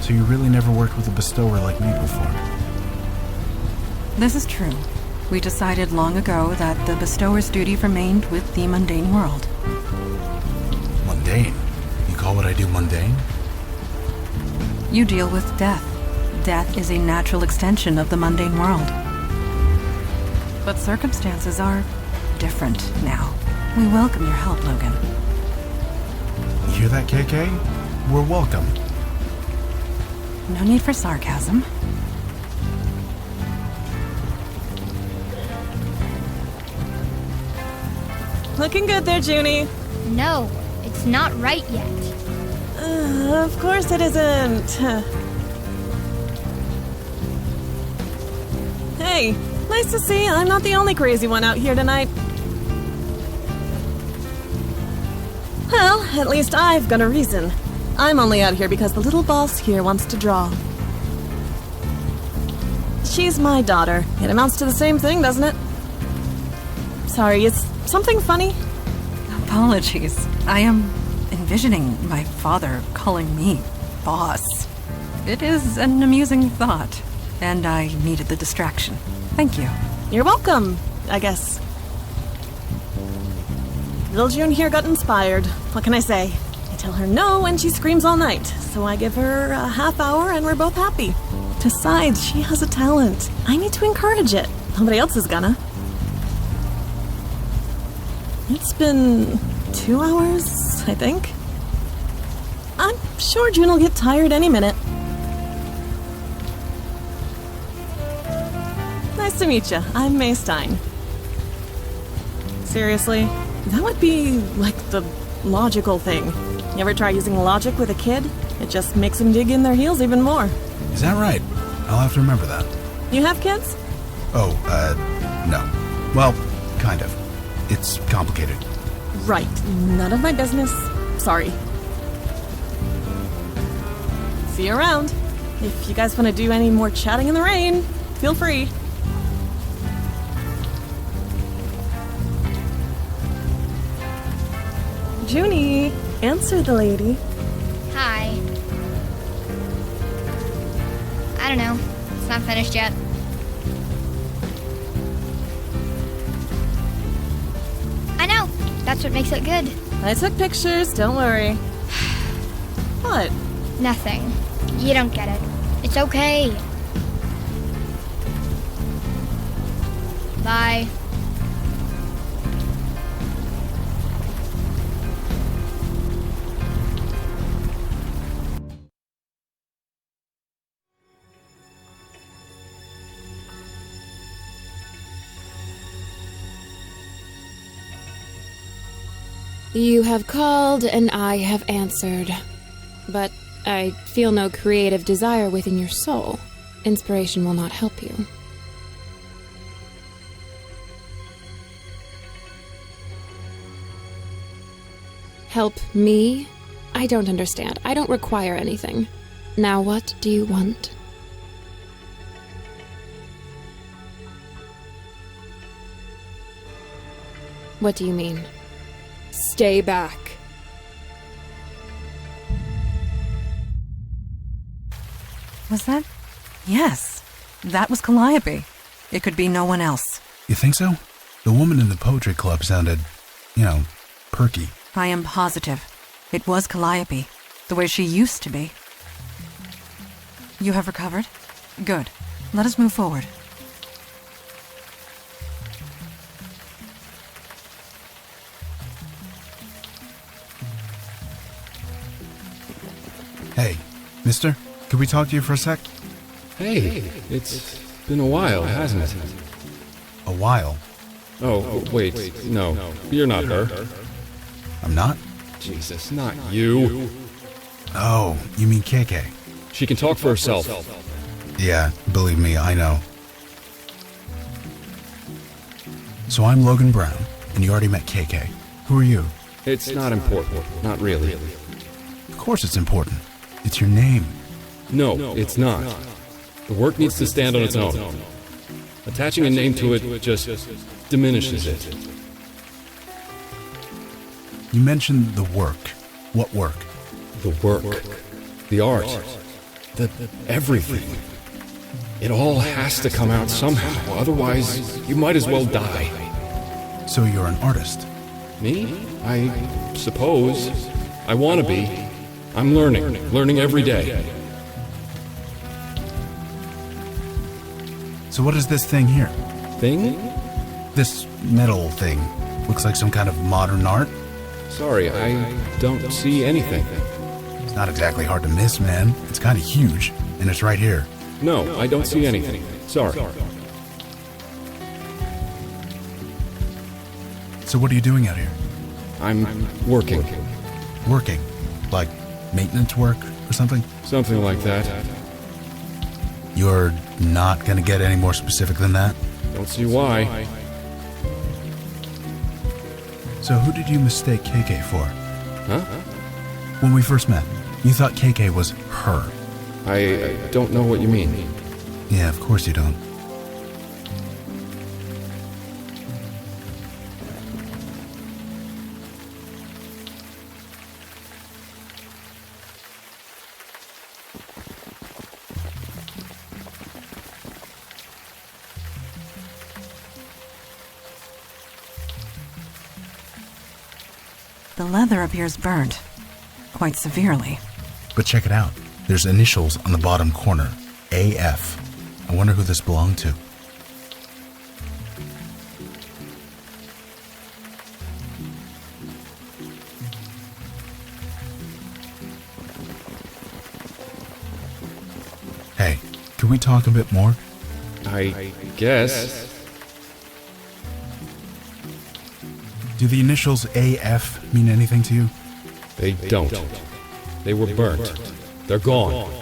So you really never worked with a bestower like me before? This is true. We decided long ago that the bestower's duty remained with the mundane world. Mundane? You call what I do mundane? You deal with death. Death is a natural extension of the mundane world. But circumstances are different now. We welcome your help, Logan. You hear that, KK? We're welcome. No need for sarcasm. Looking good there, Junie. No, it's not right yet. Of course it isn't. Hey, nice to see I'm not the only crazy one out here tonight. Well, at least I've got a reason. I'm only out here because the little boss here wants to draw. She's my daughter. It amounts to the same thing, doesn't it? Sorry, is something funny? Apologies. I am envisioning my father calling me boss. It is an amusing thought, and I needed the distraction. Thank you. You're welcome, I guess. Little June here got inspired. What can I say? I tell her no and she screams all night, so I give her a half hour and we're both happy. Besides, she has a talent. I need to encourage it. Nobody else is gonna. It's been 2 hours, I think. I'm sure June will get tired any minute. Nice to meet you. I'm May Stein. Seriously, that would be like the logical thing. You ever try using logic with a kid? It just makes them dig in their heels even more. Is that right? I'll have to remember that. You have kids? Oh, no. Well, kind of. It's complicated. Right. None of my business. Sorry. See you around. If you guys want to do any more chatting in the rain, feel free. Junie, answer the lady. Hi. I don't know. It's not finished yet. I know. That's what makes it good. I took pictures, don't worry. What? Nothing. You don't get it. It's okay. Bye. You have called and I have answered. But I feel no creative desire within your soul. Inspiration will not help you. Help me? I don't understand. I don't require anything. Now what do you want? What do you mean? Stay back. Was that? Yes. That was Calliope. It could be no one else. You think so? The woman in the poetry club sounded, perky. I am positive. It was Calliope. The way she used to be. You have recovered? Good. Let us move forward. Hey, mister, could we talk to you for a sec? Hey, it's been a while, hasn't it? A while? Oh, wait, no, you're not her. I'm not? Jesus, not you. Oh, you mean KK? She can talk for herself. Yeah, believe me, I know. So I'm Logan Brown, and you already met KK. Who are you? It's not important, not really. Of course it's important. It's your name. No, it's not. The work needs to stand on its own. Attaching a name to it just diminishes it. You mentioned the work. What work? The work. The art. everything. It all has to come out somehow, otherwise you might as well die. So you're an artist? Me? I suppose. I want to be. I'm learning every day. So what is this thing here? Thing? This metal thing. Looks like some kind of modern art? Sorry, I don't see anything. It's not exactly hard to miss, man. It's kind of huge, and it's right here. No, I don't see anything. Sorry. So what are you doing out here? I'm working. Working? Like maintenance work or something? Something like that. You're not gonna get any more specific than that? Don't see why. So who did you mistake KK for? Huh? When we first met, you thought KK was her. I don't know what you mean. Yeah, of course you don't. The leather appears burnt. Quite severely. But check it out. There's initials on the bottom corner. AF. I wonder who this belonged to. Hey, can we talk a bit more? I guess. Do the initials AF mean anything to you? They don't. They were burnt. They're gone.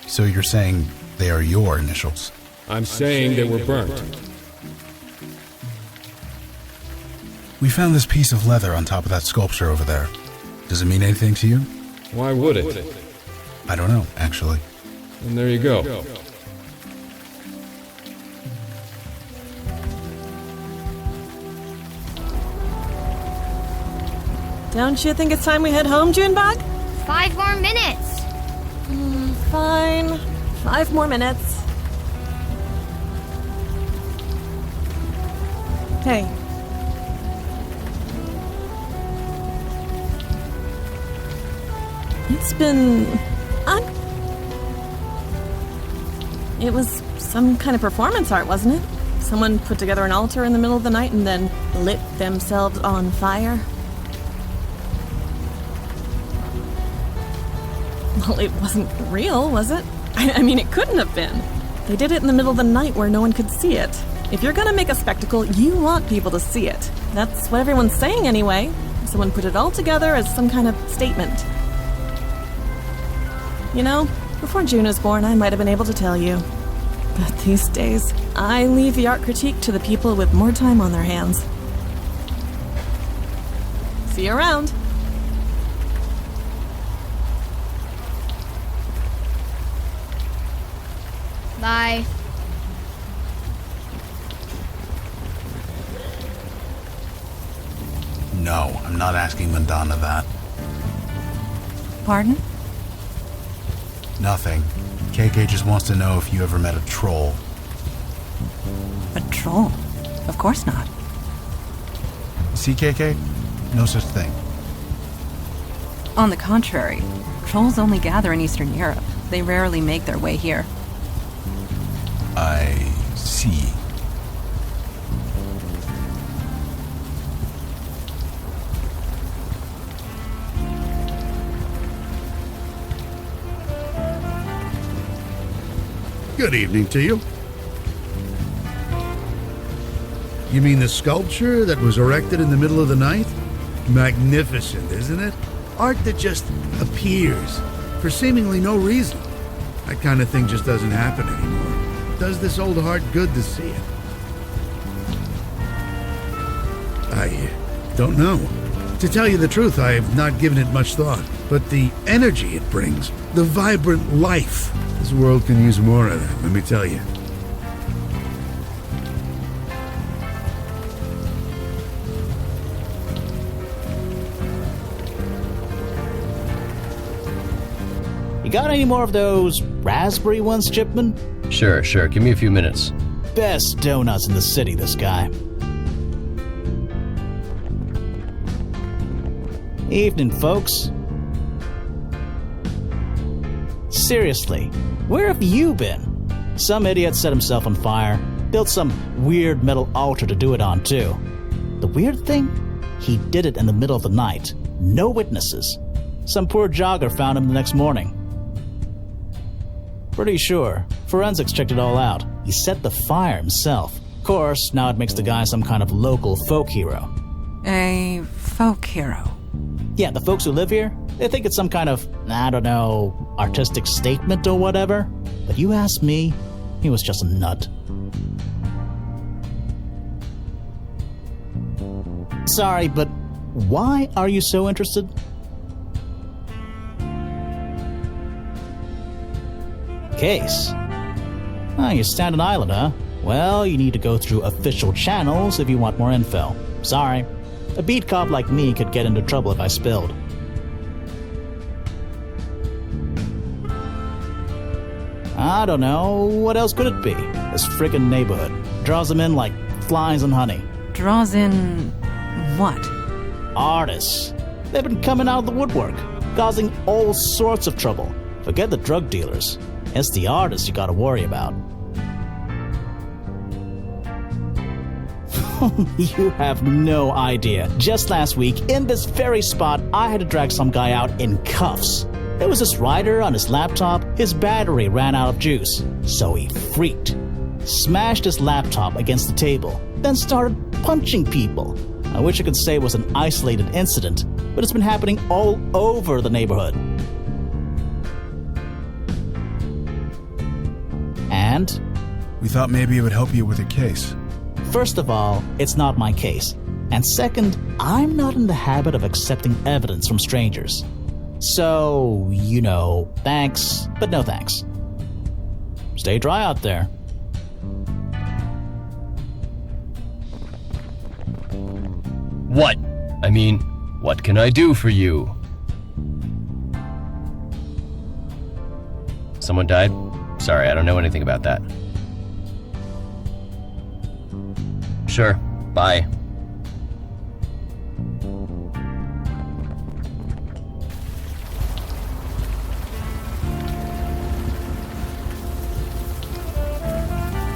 So you're saying they are your initials? I'm saying they were burnt. We found this piece of leather on top of that sculpture over there. Does it mean anything to you? Why would it? I don't know, actually. And there you go. Don't you think it's time we head home, Junebug? 5 more minutes. Fine. 5 more minutes. Hey. It's been... It was some kind of performance art, wasn't it? Someone put together an altar in the middle of the night and then lit themselves on fire. Well, it wasn't real, was it? I mean, it couldn't have been. They did it in the middle of the night where no one could see it. If you're gonna make a spectacle, you want people to see it. That's what everyone's saying anyway. Someone put it all together as some kind of statement. You know, before June was born, I might have been able to tell you. But these days, I leave the art critique to the people with more time on their hands. See you around. Bye. No, I'm not asking Madonna that. Pardon? Nothing. KK just wants to know if you ever met a troll. A troll? Of course not. See, KK? No such thing. On the contrary, trolls only gather in Eastern Europe. They rarely make their way here. I see. Good evening to you. You mean the sculpture that was erected in the middle of the night? Magnificent, isn't it? Art that just appears for seemingly no reason. That kind of thing just doesn't happen anymore. Does this old heart good to see it? I don't know. To tell you the truth, I have not given it much thought. But the energy it brings, the vibrant life, this world can use more of that, let me tell you. You got any more of those raspberry ones, Chipman? Sure. Give me a few minutes. Best donuts in the city, this guy. Evening, folks. Seriously, where have you been? Some idiot set himself on fire, built some weird metal altar to do it on, too. The weird thing? He did it in the middle of the night. No witnesses. Some poor jogger found him the next morning. Pretty sure. Forensics checked it all out. He set the fire himself. Of course, now it makes the guy some kind of local folk hero. A folk hero? Yeah, the folks who live here, they think it's some kind of, I don't know, artistic statement or whatever. But you ask me, he was just a nut. Sorry, but why are you so interested? Case. You stand an island, huh? Well, you need to go through official channels if you want more info. Sorry. A beat cop like me could get into trouble if I spilled. I don't know. What else could it be? This frickin' neighborhood. Draws them in like flies in honey. Draws in what? Artists. They've been coming out of the woodwork, causing all sorts of trouble. Forget the drug dealers. It's the artists you gotta worry about. You have no idea. Just last week, in this very spot, I had to drag some guy out in cuffs. There was this writer on his laptop. His battery ran out of juice, so he freaked. Smashed his laptop against the table, then started punching people. I wish I could say it was an isolated incident, but it's been happening all over the neighborhood. And? We thought maybe it would help you with your case. First of all, it's not my case. And second, I'm not in the habit of accepting evidence from strangers. So, thanks, but no thanks. Stay dry out there. What? I mean, what can I do for you? Someone died? Sorry, I don't know anything about that. Sure, bye.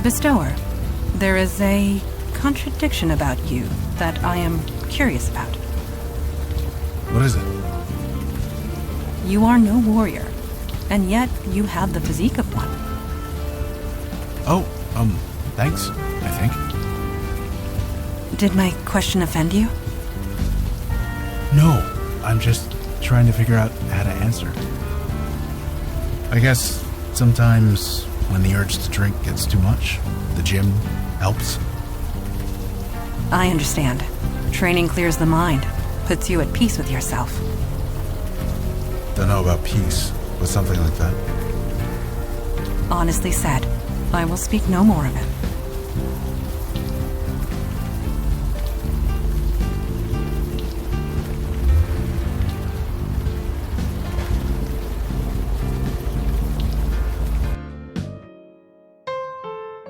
Bestower, there is a contradiction about you that I am curious about. What is it? You are no warrior, and yet you have the physique of one. Oh, thanks, I think. Did my question offend you? No, I'm just trying to figure out how to answer. I guess sometimes when the urge to drink gets too much, the gym helps. I understand. Training clears the mind, puts you at peace with yourself. Don't know about peace, but something like that. Honestly said, I will speak no more of it.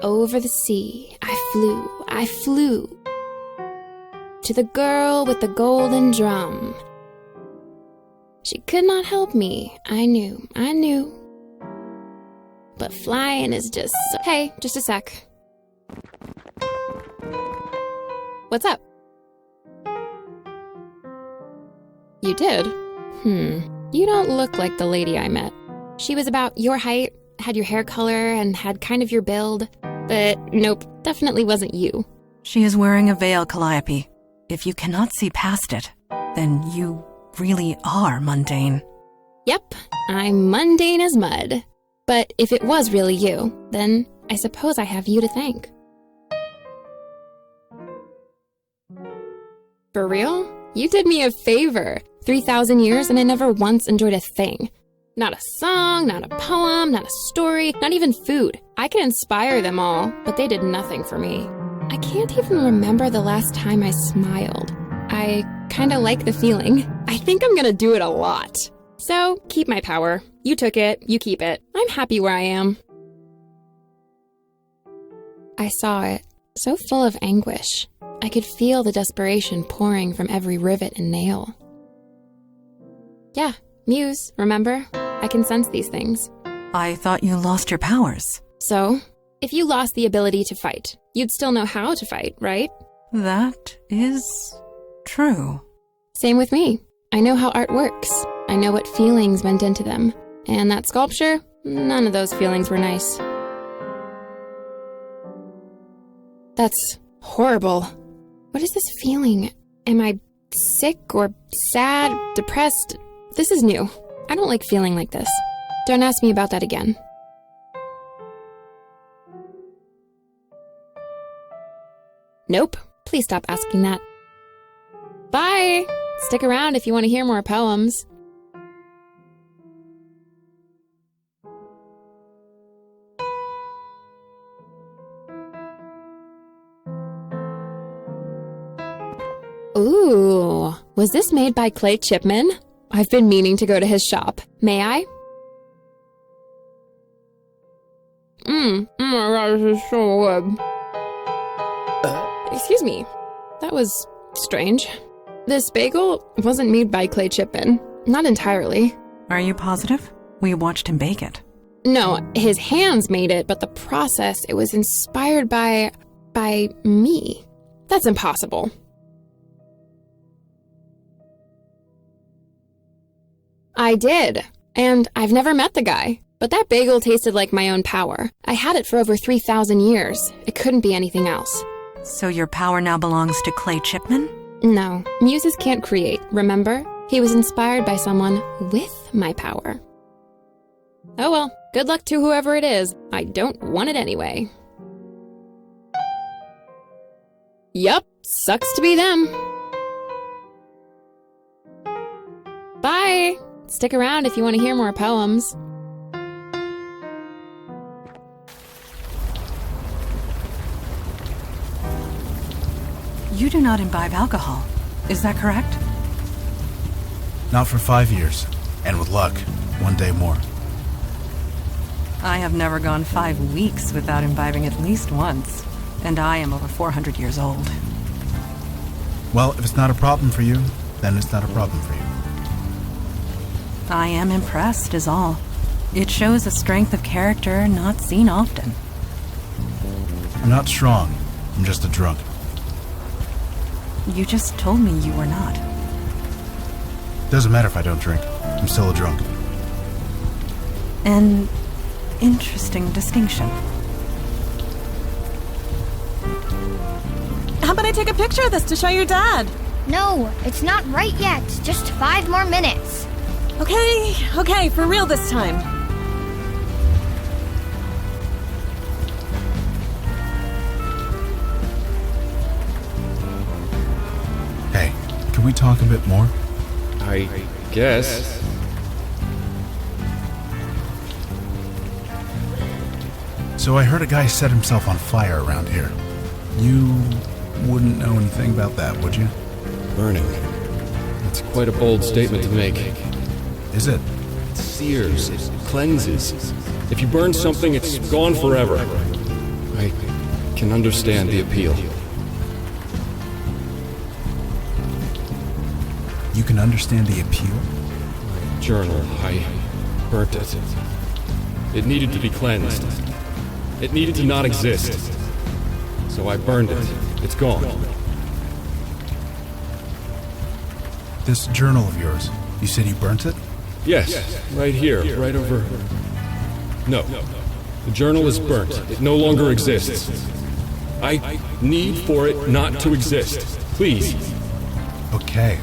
Over the sea, I flew, to the girl with the golden drum. She could not help me, I knew. But flying is just Hey, just a sec. What's up? You did? You don't look like the lady I met. She was about your height, had your hair color, and had kind of your build. But nope, definitely wasn't you. She is wearing a veil, Calliope. If you cannot see past it, then you really are mundane. Yep, I'm mundane as mud. But if it was really you, then I suppose I have you to thank. For real? You did me a favor. 3,000 years and I never once enjoyed a thing. Not a song, not a poem, not a story, not even food. I can inspire them all, but they did nothing for me. I can't even remember the last time I smiled. I kinda like the feeling. I think I'm gonna do it a lot. So, keep my power. You took it, you keep it. I'm happy where I am. I saw it, so full of anguish. I could feel the desperation pouring from every rivet and nail. Yeah, Muse, remember? I can sense these things. I thought you lost your powers. So, if you lost the ability to fight, you'd still know how to fight, right? That is true. Same with me. I know how art works. I know what feelings went into them. And that sculpture, none of those feelings were nice. That's horrible. What is this feeling? Am I sick or sad, depressed? This is new. I don't like feeling like this. Don't ask me about that again. Nope. Please stop asking that. Bye! Stick around if you want to hear more poems. Ooh, was this made by Clay Chipman? I've been meaning to go to his shop. May I? Oh my god, this is so good. Excuse me. That was strange. This bagel wasn't made by Clay Chipman. Not entirely. Are you positive? We watched him bake it. No, his hands made it, but the process, it was inspired by me. That's impossible. I did, and I've never met the guy. But that bagel tasted like my own power. I had it for over 3,000 years. It couldn't be anything else. So your power now belongs to Clay Chipman? No, muses can't create, remember? He was inspired by someone with my power. Oh well, good luck to whoever it is. I don't want it anyway. Yup, sucks to be them. Bye! Stick around if you want to hear more poems. You do not imbibe alcohol. Is that correct? Not for 5 years. And with luck, 1 day more. I have never gone 5 weeks without imbibing at least once. And I am over 400 years old. Well, if it's not a problem for you, then it's not a problem for you. I am impressed, is all. It shows a strength of character not seen often. I'm not strong. I'm just a drunk. You just told me you were not. Doesn't matter if I don't drink. I'm still a drunk. An interesting distinction. How about I take a picture of this to show your dad? No, it's not right yet. Just 5 more minutes. Okay, for real this time. Hey, can we talk a bit more? I guess. So I heard a guy set himself on fire around here. You wouldn't know anything about that, would you? Burning. That's quite a bold statement to make. Is it? It sears, it cleanses. If you burn something, it's gone forever. I can understand the appeal. You can understand the appeal? My journal, I burnt it. It needed to be cleansed. It needed to not exist. So I burned it. It's gone. This journal of yours, you said you burnt it? Yes, right here, right over... No, the journal is burnt. It no longer exists. I need for it not to exist. Please. Okay.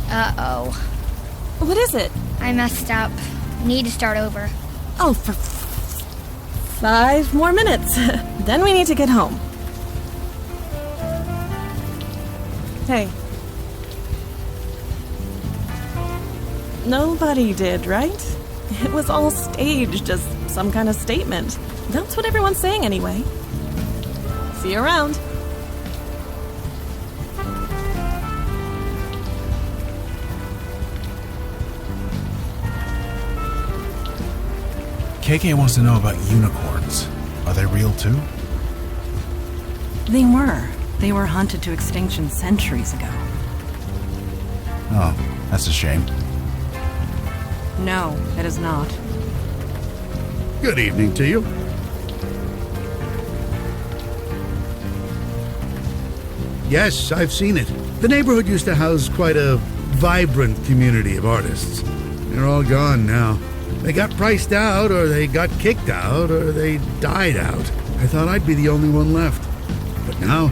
Uh-oh. What is it? I messed up. Need to start over. Oh, for 5 more minutes. Then we need to get home. Hey. Nobody did, right? It was all staged as some kind of statement. That's what everyone's saying anyway. See you around. KK wants to know about unicorns. Are they real too? They were. They were hunted to extinction centuries ago. Oh, that's a shame. No, it is not. Good evening to you. Yes, I've seen it. The neighborhood used to house quite a vibrant community of artists. They're all gone now. They got priced out, or they got kicked out, or they died out. I thought I'd be the only one left. But now,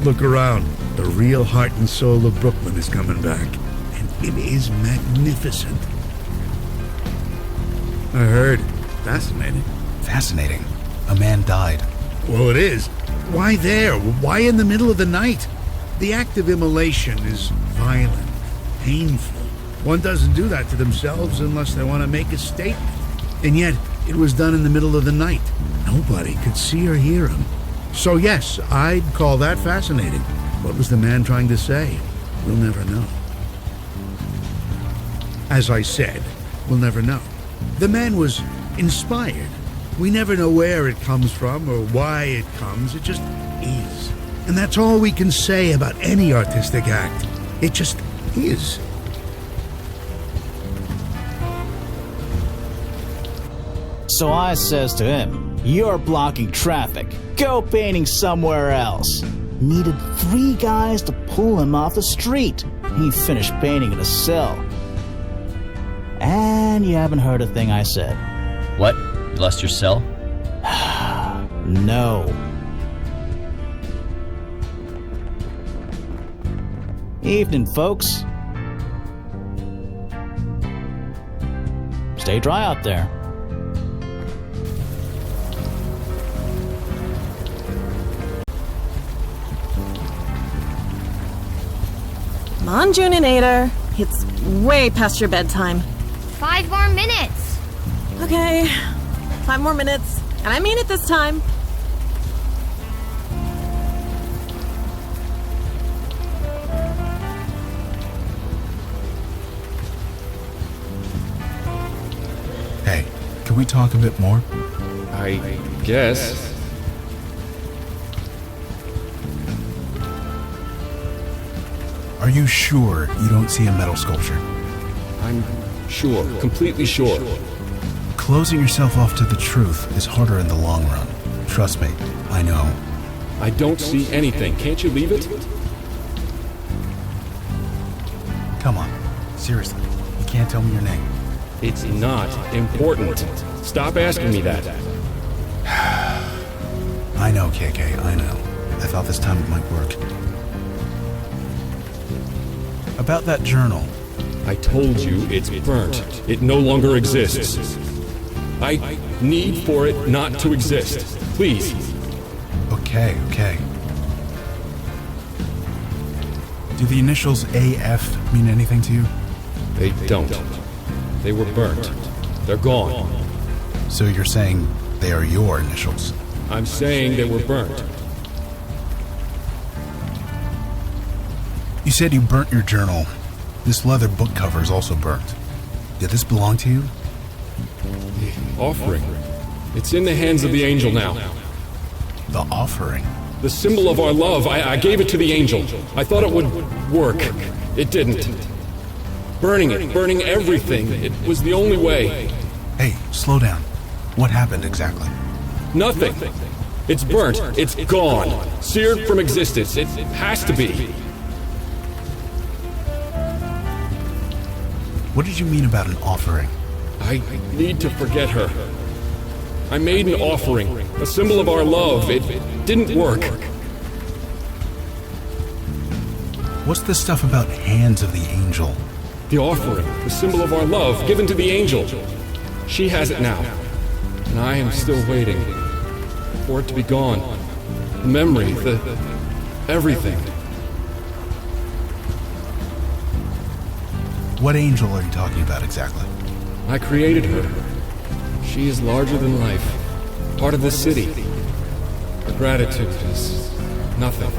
look around. The real heart and soul of Brooklyn is coming back. And it is magnificent. I heard. Fascinating. Fascinating. A man died. Well, it is. Why there? Why in the middle of the night? The act of immolation is violent, painful. One doesn't do that to themselves unless they want to make a statement. And yet, it was done in the middle of the night. Nobody could see or hear him. So yes, I'd call that fascinating. What was the man trying to say? We'll never know. As I said, we'll never know. The man was inspired. We never know where it comes from or why it comes. It just is. And that's all we can say about any artistic act. It just is. So I says to him, "You're blocking traffic. Go painting somewhere else." Needed 3 guys to pull him off the street. He finished painting in a cell. And you haven't heard a thing I said. What? You lost your cell? No. Evening, folks. Stay dry out there. Come on, Juninator. It's way past your bedtime. 5 more minutes. Okay, 5 more minutes. And I mean it this time. Hey, can we talk a bit more? I guess. Are you sure you don't see a metal sculpture? I'm sure, completely sure. Closing yourself off to the truth is harder in the long run. Trust me, I know. I don't see anything. Can't you leave it? Come on, seriously, you can't tell me your name. It's not important. Stop asking me that. I know, KK, I know. I thought this time it might work. About that journal. I told you it's burnt. It no longer exists. I need for it not to exist. Please. Okay. Do the initials AF mean anything to you? They don't. They were burnt. They're gone. So you're saying they are your initials? I'm saying they were burnt. You said you burnt your journal. This leather book cover is also burnt. Did this belong to you? The offering. It's in the hands of the angel now. The offering? The symbol of our love. I gave it to the angel. I thought it would work. It didn't. Burning it, burning everything. It was the only way. Hey, slow down. What happened exactly? Nothing. It's burnt. It's gone. Seared from existence. It has to be. What did you mean about an offering? I need to forget her. I made an offering, a symbol of our love. It didn't work. What's this stuff about hands of the angel? The offering, the symbol of our love, given to the angel. She has it now, and I am still waiting for it to be gone. The memory, everything. What angel are you talking about exactly? I created her. She is larger than life, part of this city. Her gratitude is Nothing.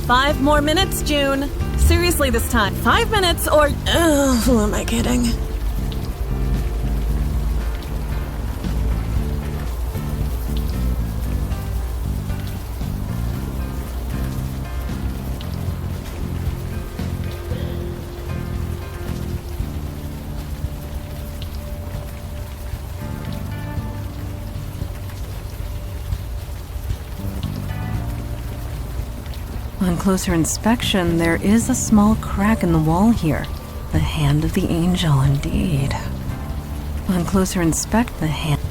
5 more minutes, June. Seriously this time. 5 minutes or... Ugh, who am I kidding? On closer inspection, there is a small crack in the wall here. The hand of the angel, indeed. On closer inspect, the hand...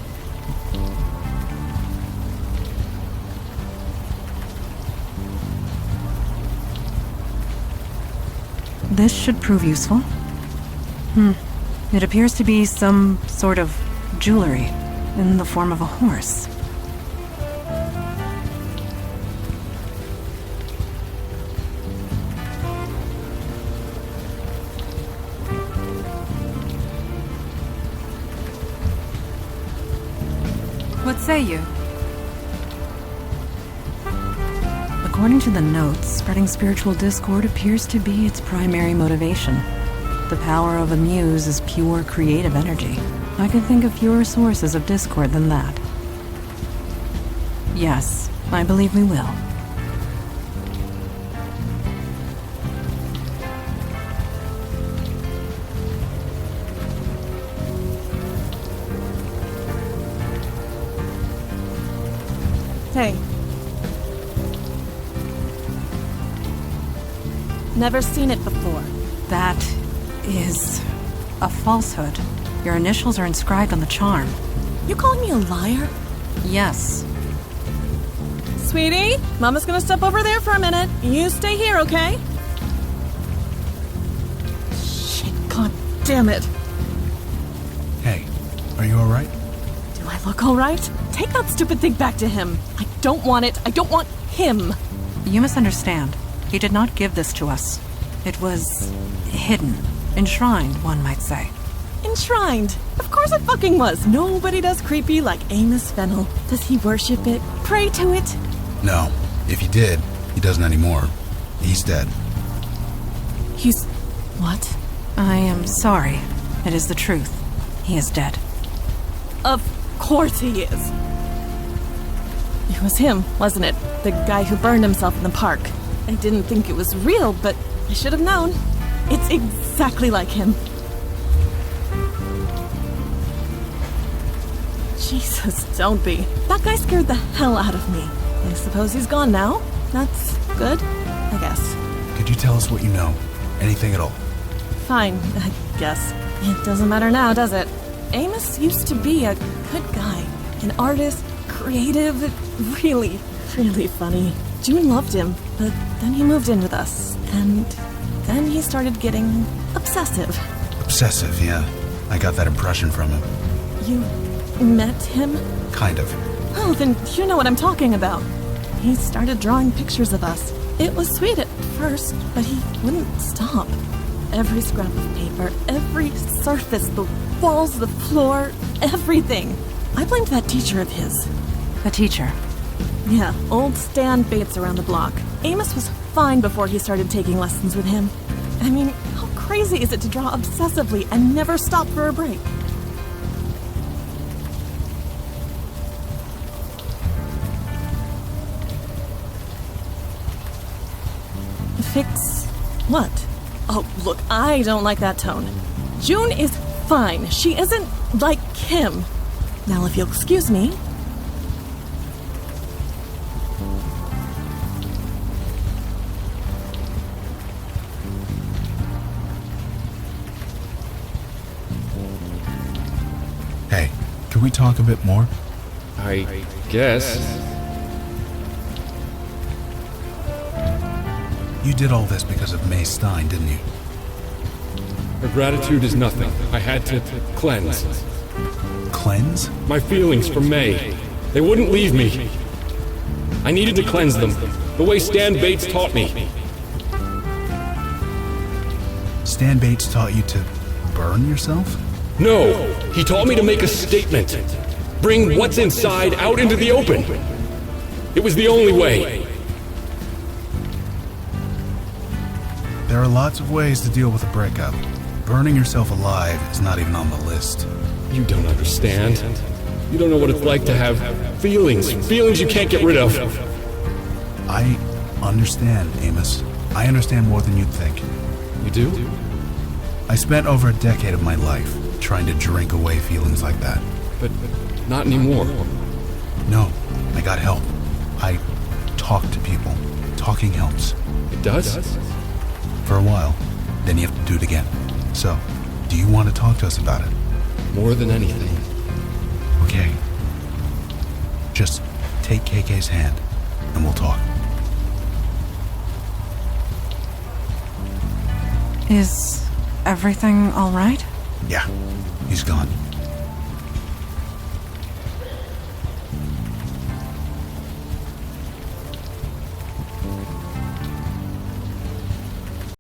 This should prove useful. It appears to be some sort of jewelry in the form of a horse. What say you? According to the notes, spreading spiritual discord appears to be its primary motivation. The power of a muse is pure creative energy. I can think of fewer sources of discord than that. Yes, I believe we will. Hey. Never seen it before. That is a falsehood. Your initials are inscribed on the charm. You calling me a liar? Yes. Sweetie, Mama's gonna step over there for a minute. You stay here, okay? Shit, god damn it. Hey, are you alright? Do I look alright? Take that stupid thing back to him. I don't want it. I don't want him. You misunderstand. He did not give this to us. It was hidden. Enshrined, one might say. Enshrined? Of course it fucking was. Nobody does creepy like Amos Fennel. Does he worship it? Pray to it? No. If he did, he doesn't anymore. He's dead. He's... what? I am sorry. It is the truth. He is dead. Of course he is. It was him, wasn't it? The guy who burned himself in the park. I didn't think it was real, but I should have known. It's exactly like him. Jesus, don't be. That guy scared the hell out of me. I suppose he's gone now. That's good, I guess. Could you tell us what you know? Anything at all? Fine, I guess. It doesn't matter now, does it? Amos used to be a good guy. An artist, creative, really, really funny. June loved him, but then he moved in with us, and then he started getting obsessive. Obsessive, yeah. I got that impression from him. You met him? Kind of. Oh, then you know what I'm talking about. He started drawing pictures of us. It was sweet at first, but he wouldn't stop. Every scrap of paper, every surface, the walls, the floor, everything. I blamed that teacher of his. A teacher? Yeah, old Stan Bates around the block. Amos was fine before he started taking lessons with him. I mean, how crazy is it to draw obsessively and never stop for a break? Fix what? Oh, look, I don't like that tone. June is fine. She isn't like him. Now, if you'll excuse me. Hey, can we talk a bit more? I guess. You did all this because of May Stein, didn't you? Her gratitude is nothing. I had to cleanse. Cleanse? My feelings for May. They wouldn't leave me. I needed to cleanse them, the way Stan Bates taught me. Stan Bates taught you to burn yourself? No, he taught me to make a statement. Bring what's inside out into the open. It was the only way. There are lots of ways to deal with a breakup. Burning yourself alive is not even on the list. You don't understand. You don't know what it's like to have feelings you can't get rid of. I understand, Amos. I understand more than you'd think. You do? I spent over a decade of my life trying to drink away feelings like that. But not anymore. No, I got help. I talk to people. Talking helps. It does? For a while. Then you have to do it again. So, do you want to talk to us about it? More than anything. Okay. Just take KK's hand, and we'll talk. Is everything all right? Yeah, he's gone.